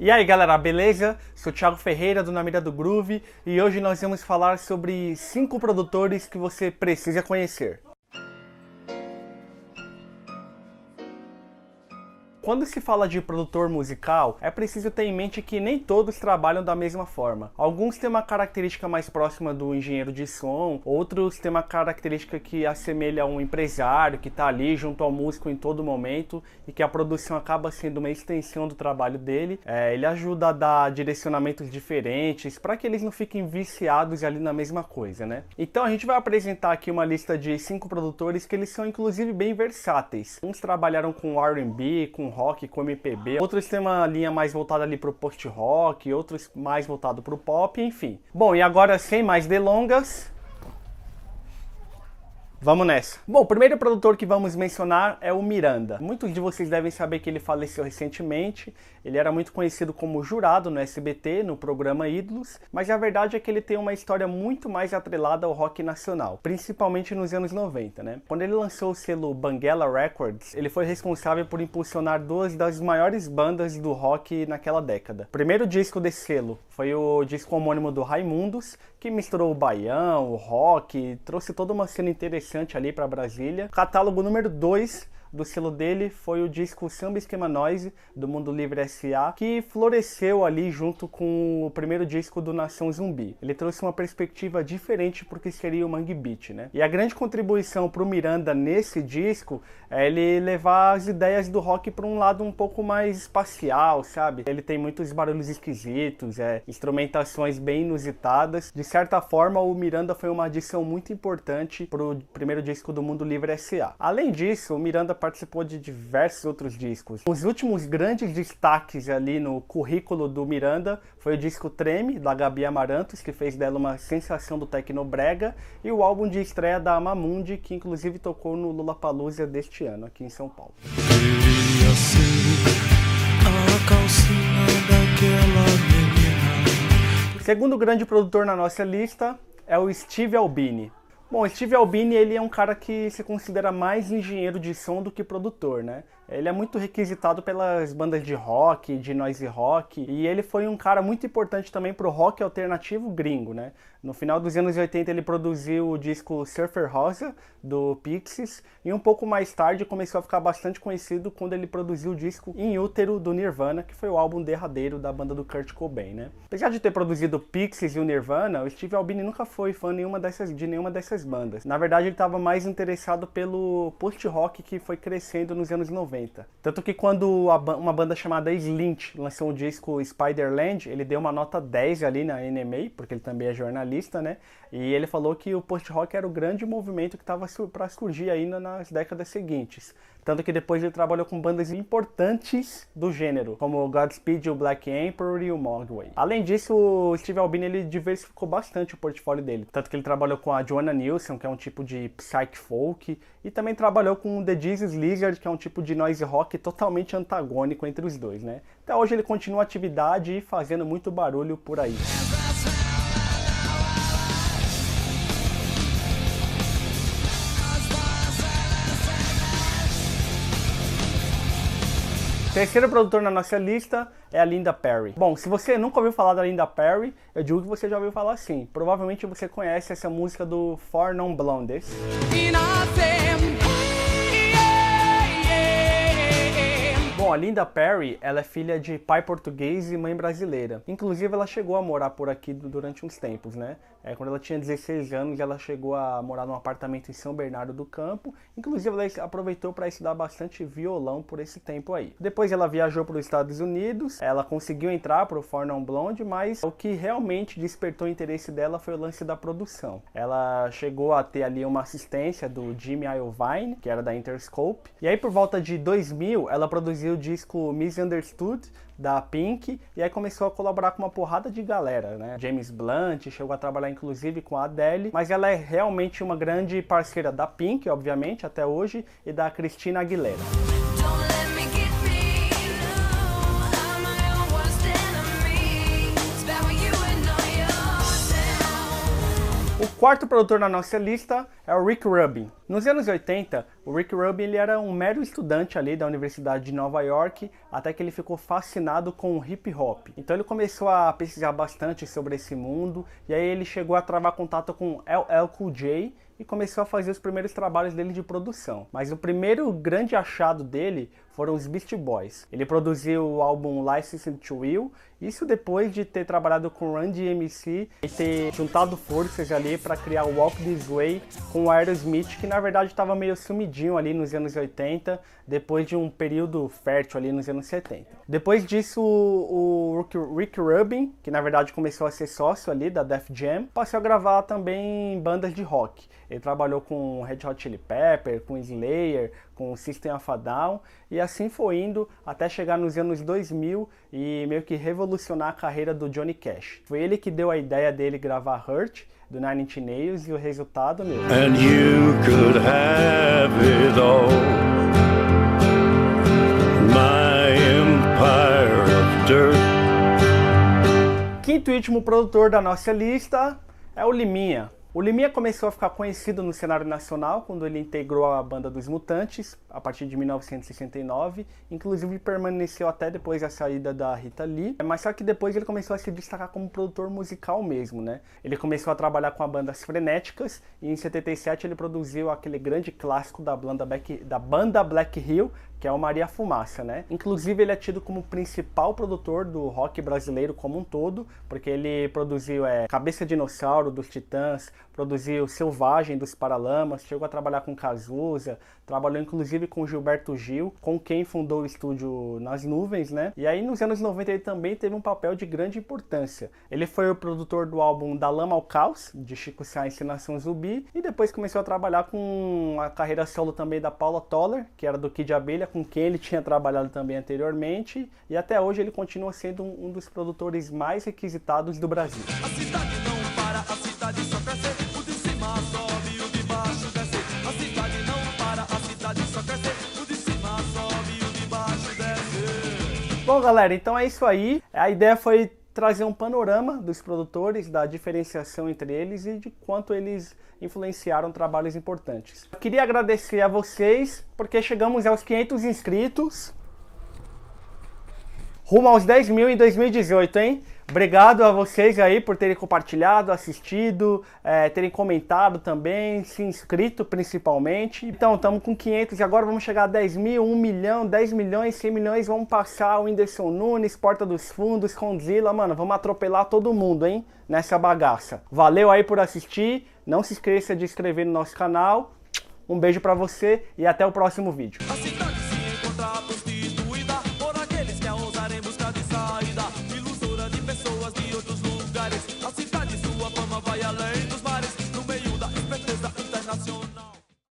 E aí galera, beleza? Sou o Thiago Ferreira do Na Mira do Groove e hoje nós vamos falar sobre 5 produtores que você precisa conhecer. Quando se fala de produtor musical, é preciso ter em mente que nem todos trabalham da mesma forma. Alguns têm uma característica mais próxima do engenheiro de som, outros têm uma característica que assemelha a um empresário que está ali junto ao músico em todo momento e que a produção acaba sendo uma extensão do trabalho dele. Ele ajuda a dar direcionamentos diferentes para que eles não fiquem viciados ali na mesma coisa, né? Então a gente vai apresentar aqui uma lista de 5 produtores que eles são inclusive bem versáteis. Uns trabalharam com R&B, com rock, com MPB, outros têm uma linha mais voltada ali pro post-rock, outros mais voltado pro pop, enfim. Bom, e agora sem mais delongas, vamos nessa. Bom, o primeiro produtor que vamos mencionar é o Miranda. Muitos de vocês devem saber que ele faleceu recentemente. Ele era muito conhecido como jurado no SBT, no programa Ídolos, mas a verdade é que ele tem uma história muito mais atrelada ao rock nacional, principalmente nos anos 90, né? Quando ele lançou o selo Banguela Records, ele foi responsável por impulsionar 2 das maiores bandas do rock naquela década. O primeiro disco desse selo foi o disco homônimo do Raimundos, que misturou o baião, o rock, trouxe toda uma cena interessante ali para Brasília. O catálogo número 2 do selo dele foi o disco Samba Esquema Noise, do Mundo Livre S.A., que floresceu ali junto com o primeiro disco do Nação Zumbi. Ele trouxe uma perspectiva diferente porque seria o Mangue Beat, né? E a grande contribuição para o Miranda nesse disco é ele levar as ideias do rock para um lado um pouco mais espacial, sabe? Ele tem muitos barulhos esquisitos, instrumentações bem inusitadas. De certa forma, o Miranda foi uma adição muito importante para o primeiro disco do Mundo Livre S.A. Além disso, o Miranda participou de diversos outros discos. Os últimos grandes destaques ali no currículo do Miranda foi o disco Treme, da Gabi Amarantos, que fez dela uma sensação do Tecnobrega, e o álbum de estreia da Mamundi, que inclusive tocou no Lollapalooza deste ano, aqui em São Paulo. Queria ser a calcinha daquela menina. Segundo grande produtor na nossa lista é o Steve Albini. Bom, o Steve Albini, ele é um cara que se considera mais engenheiro de som do que produtor, né? Ele é muito requisitado pelas bandas de rock, de noise rock, e ele foi um cara muito importante também pro rock alternativo gringo, né? No final dos anos 80 ele produziu o disco Surfer Rosa, do Pixies, e um pouco mais tarde começou a ficar bastante conhecido quando ele produziu o disco In Utero, do Nirvana, que foi o álbum derradeiro da banda do Kurt Cobain, né? Apesar de ter produzido o Pixies e o Nirvana, o Steve Albini nunca foi fã de nenhuma dessas bandas. Na verdade, ele estava mais interessado pelo post-rock que foi crescendo nos anos 90. Tanto que quando uma banda chamada Slint lançou o disco Spiderland, ele deu uma nota 10 ali na NMA, porque ele também é jornalista, né? E ele falou que o post-rock era o grande movimento que estava para surgir ainda nas décadas seguintes. Tanto que depois ele trabalhou com bandas importantes do gênero, como o Godspeed, o Black Emperor e o Mogwai. Além disso, o Steve Albini ele diversificou bastante o portfólio dele. Tanto que ele trabalhou com a Joanna Nilsson, que é um tipo de psych folk, e também trabalhou com o The Jesus Lizard, que é um tipo de noise rock totalmente antagônico entre os dois, né? Até hoje ele continua a atividade e fazendo muito barulho por aí. Terceiro produtor na nossa lista é a Linda Perry. Bom, se você nunca ouviu falar da Linda Perry, eu digo que você já ouviu falar sim. Provavelmente você conhece essa música do Four Non Blondes. Bom, a Linda Perry, ela é filha de pai português e mãe brasileira. Inclusive, ela chegou a morar por aqui durante uns tempos, né? Quando ela tinha 16 anos, ela chegou a morar num apartamento em São Bernardo do Campo. Inclusive, ela aproveitou para estudar bastante violão por esse tempo aí. Depois, ela viajou para os Estados Unidos. Ela conseguiu entrar para o Four Non Blonde, mas o que realmente despertou o interesse dela foi o lance da produção. Ela chegou a ter ali uma assistência do Jimmy Iovine, que era da Interscope. E aí, por volta de 2000, ela produziu o disco Misunderstood, da Pink, e aí começou a colaborar com uma porrada de galera, né? James Blunt, chegou a trabalhar inclusive com a Adele, mas ela é realmente uma grande parceira da Pink, obviamente, até hoje, e da Christina Aguilera. O Quarto produtor na nossa lista é o Rick Rubin. Nos anos 80, o Rick Rubin ele era um mero estudante ali da Universidade de Nova York, até que ele ficou fascinado com o hip hop. Então ele começou a pesquisar bastante sobre esse mundo, e aí ele chegou a travar contato com LL Cool J e começou a fazer os primeiros trabalhos dele de produção. Mas o primeiro grande achado dele foram os Beastie Boys. Ele produziu o álbum Licensed to Ill, isso depois de ter trabalhado com Run DMC e ter juntado forças ali para criar o Walk This Way com o Aerosmith, que na verdade estava meio sumidinho ali nos anos 80, depois de um período fértil ali nos anos 70. Depois disso, o Rick Rubin, que na verdade começou a ser sócio ali da Def Jam, passou a gravar também em bandas de rock. Ele trabalhou com Red Hot Chili Pepper, com Slayer, com System of a Down, e assim foi indo até chegar nos anos 2000 e meio que revolucionar a carreira do Johnny Cash. Foi ele que deu a ideia dele gravar Hurt, do Nine Inch Nails, e o resultado, meu... And you could have it all. My empire of dirt. Quinto e último produtor da nossa lista é o Liminha. O Liminha começou a ficar conhecido no cenário nacional quando ele integrou a banda dos Mutantes, a partir de 1969, inclusive permaneceu até depois da saída da Rita Lee, mas só que depois ele começou a se destacar como produtor musical mesmo, né? Ele começou a trabalhar com a banda As Frenéticas e em 77 ele produziu aquele grande clássico da banda Black Hill, que é o Maria Fumaça, né? Inclusive ele é tido como principal produtor do rock brasileiro como um todo, porque ele produziu Cabeça Dinossauro dos Titãs, produziu Selvagem dos Paralamas, chegou a trabalhar com Cazuza, trabalhou inclusive com Gilberto Gil, com quem fundou o estúdio Nas Nuvens, né? E aí nos anos 90 ele também teve um papel de grande importância. Ele foi o produtor do álbum Da Lama ao Caos, de Chico Science e Nação Zumbi, e depois começou a trabalhar com a carreira solo também da Paula Toller, que era do Kid Abelha, com quem ele tinha trabalhado também anteriormente, e até hoje ele continua sendo um dos produtores mais requisitados do Brasil. A cidade não para, a cidade só cresce, o de cima sobe, o de baixo desce. A cidade não para, a cidade só cresce, o de cima sobe, o de baixo desce. Bom, galera, então é isso aí. A ideia foi trazer um panorama dos produtores, da diferenciação entre eles e de quanto eles influenciaram trabalhos importantes. Eu queria agradecer a vocês, porque chegamos aos 500 inscritos, rumo aos 10 mil em 2018, hein? Obrigado a vocês aí por terem compartilhado, assistido, terem comentado também, se inscrito principalmente. Então, estamos com 500 e agora vamos chegar a 10 mil, 1 milhão, 10 milhões, 100 milhões. Vamos passar o Whindersson Nunes, Porta dos Fundos, Condzilla. Mano, vamos atropelar todo mundo, hein? Nessa bagaça. Valeu aí por assistir. Não se esqueça de se inscrever no nosso canal. Um beijo pra você e até o próximo vídeo. A cidade se encontra prostituída por aqueles que a ousar em busca de saída, ilusora de pessoas de outros lugares. A cidade, sua fama vai além dos